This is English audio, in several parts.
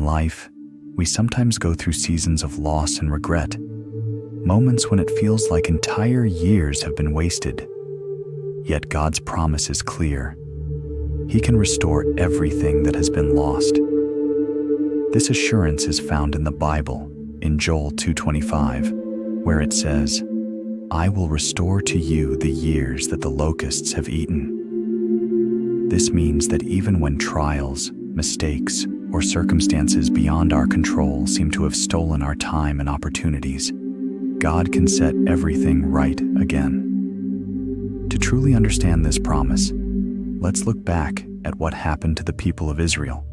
life, we sometimes go through seasons of loss and regret, moments when it feels like entire years have been wasted. Yet God's promise is clear. He can restore everything that has been lost. This assurance is found in the Bible, in Joel 2:25, where it says, "I will restore to you the years that the locusts have eaten." This means that even when trials, mistakes, or circumstances beyond our control seem to have stolen our time and opportunities, God can set everything right again. To truly understand this promise, let's look back at what happened to the people of Israel.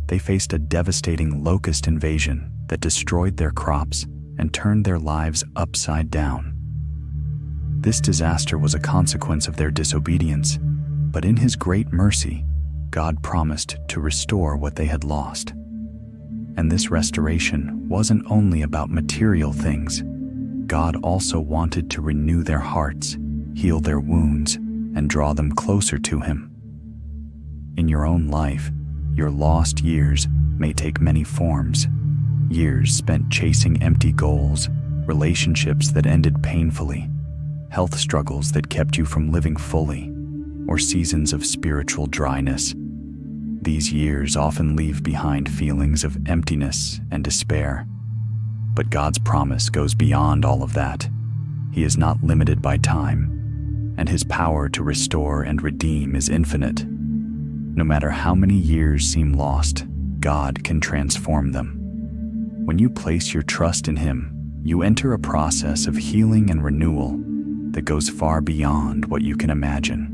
They faced a devastating locust invasion that destroyed their crops and turned their lives upside down. This disaster was a consequence of their disobedience, but in His great mercy, God promised to restore what they had lost. And this restoration wasn't only about material things. God also wanted to renew their hearts, heal their wounds, and draw them closer to Him. In your own life, your lost years may take many forms. Years spent chasing empty goals, relationships that ended painfully, health struggles that kept you from living fully, or seasons of spiritual dryness. These years often leave behind feelings of emptiness and despair. But God's promise goes beyond all of that. He is not limited by time, and His power to restore and redeem is infinite. No matter how many years seem lost, God can transform them. When you place your trust in Him, you enter a process of healing and renewal that goes far beyond what you can imagine.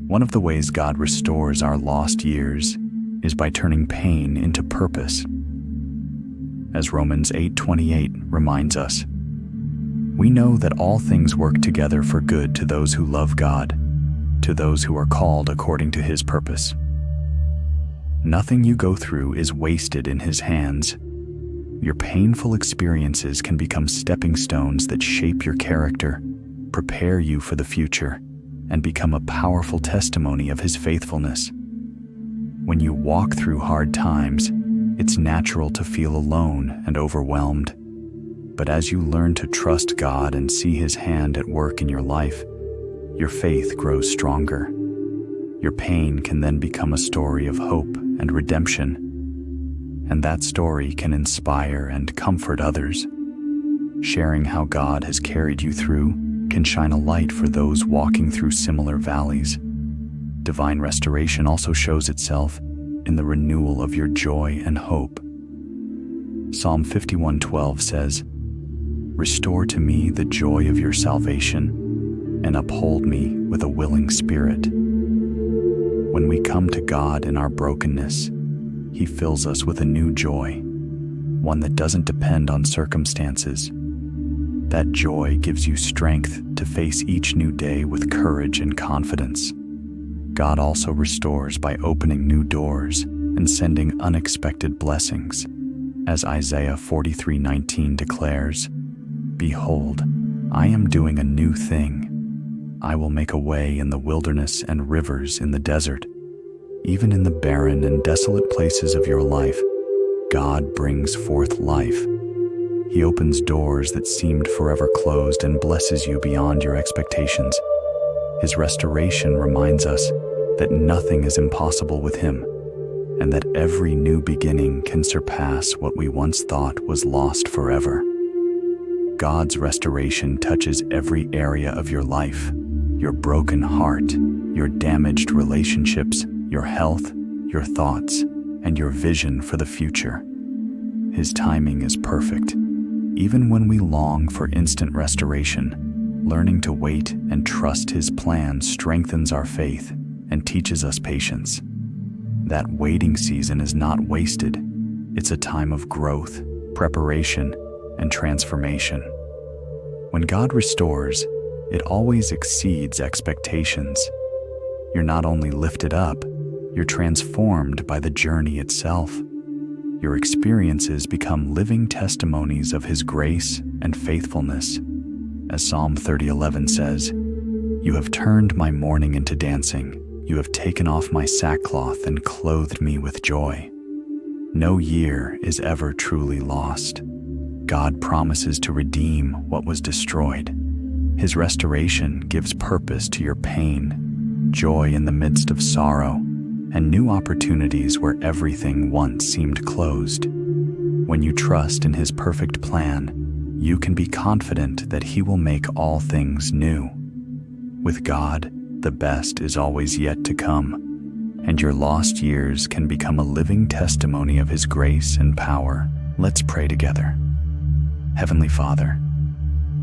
One of the ways God restores our lost years is by turning pain into purpose. As Romans 8:28 reminds us, we know that all things work together for good to those who love God, to those who are called according to His purpose. Nothing you go through is wasted in His hands. Your painful experiences can become stepping stones that shape your character, prepare you for the future, and become a powerful testimony of His faithfulness. When you walk through hard times, it's natural to feel alone and overwhelmed. But as you learn to trust God and see His hand at work in your life, your faith grows stronger. Your pain can then become a story of hope and redemption, and that story can inspire and comfort others. Sharing how God has carried you through can shine a light for those walking through similar valleys. Divine restoration also shows itself in the renewal of your joy and hope. Psalm 51:12 says, "Restore to me the joy of your salvation, and uphold me with a willing spirit." When we come to God in our brokenness, He fills us with a new joy, one that doesn't depend on circumstances. That joy gives you strength to face each new day with courage and confidence. God also restores by opening new doors and sending unexpected blessings. As Isaiah 43:19 declares, "Behold, I am doing a new thing. I will make a way in the wilderness and rivers in the desert." Even in the barren and desolate places of your life, God brings forth life. He opens doors that seemed forever closed and blesses you beyond your expectations. His restoration reminds us that nothing is impossible with Him, and that every new beginning can surpass what we once thought was lost forever. God's restoration touches every area of your life: your broken heart, your damaged relationships, your health, your thoughts, and your vision for the future. His timing is perfect. Even when we long for instant restoration, learning to wait and trust His plan strengthens our faith and teaches us patience. That waiting season is not wasted. It's a time of growth, preparation, and transformation. When God restores, it always exceeds expectations. You're not only lifted up, you're transformed by the journey itself. Your experiences become living testimonies of His grace and faithfulness. As Psalm 30:11 says, "You have turned my mourning into dancing. You have taken off my sackcloth and clothed me with joy." No year is ever truly lost. God promises to redeem what was destroyed. His restoration gives purpose to your pain, joy in the midst of sorrow, and new opportunities where everything once seemed closed. When you trust in His perfect plan, you can be confident that He will make all things new. With God, the best is always yet to come, and your lost years can become a living testimony of His grace and power. Let's pray together. Heavenly Father,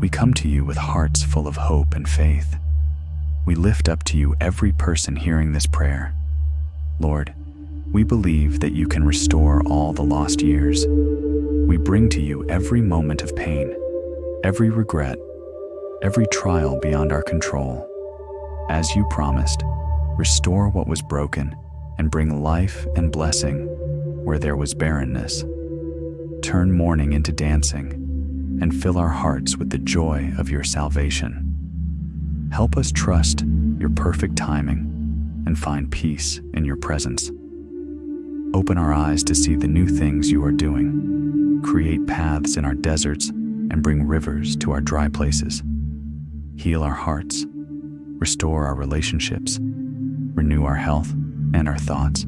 we come to You with hearts full of hope and faith. We lift up to You every person hearing this prayer. Lord, we believe that You can restore all the lost years. We bring to You every moment of pain, every regret, every trial beyond our control. As You promised, restore what was broken and bring life and blessing where there was barrenness. Turn mourning into dancing and fill our hearts with the joy of Your salvation. Help us trust Your perfect timing and find peace in Your presence. Open our eyes to see the new things You are doing. Create paths in our deserts and bring rivers to our dry places. Heal our hearts, restore our relationships, renew our health and our thoughts.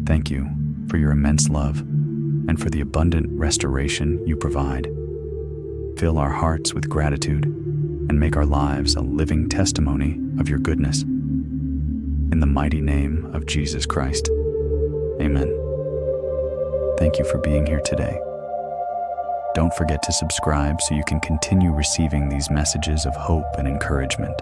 Thank You for Your immense love and for the abundant restoration You provide. Fill our hearts with gratitude and make our lives a living testimony of Your goodness. In the mighty name of Jesus Christ, amen. Thank you for being here today. Don't forget to subscribe so you can continue receiving these messages of hope and encouragement.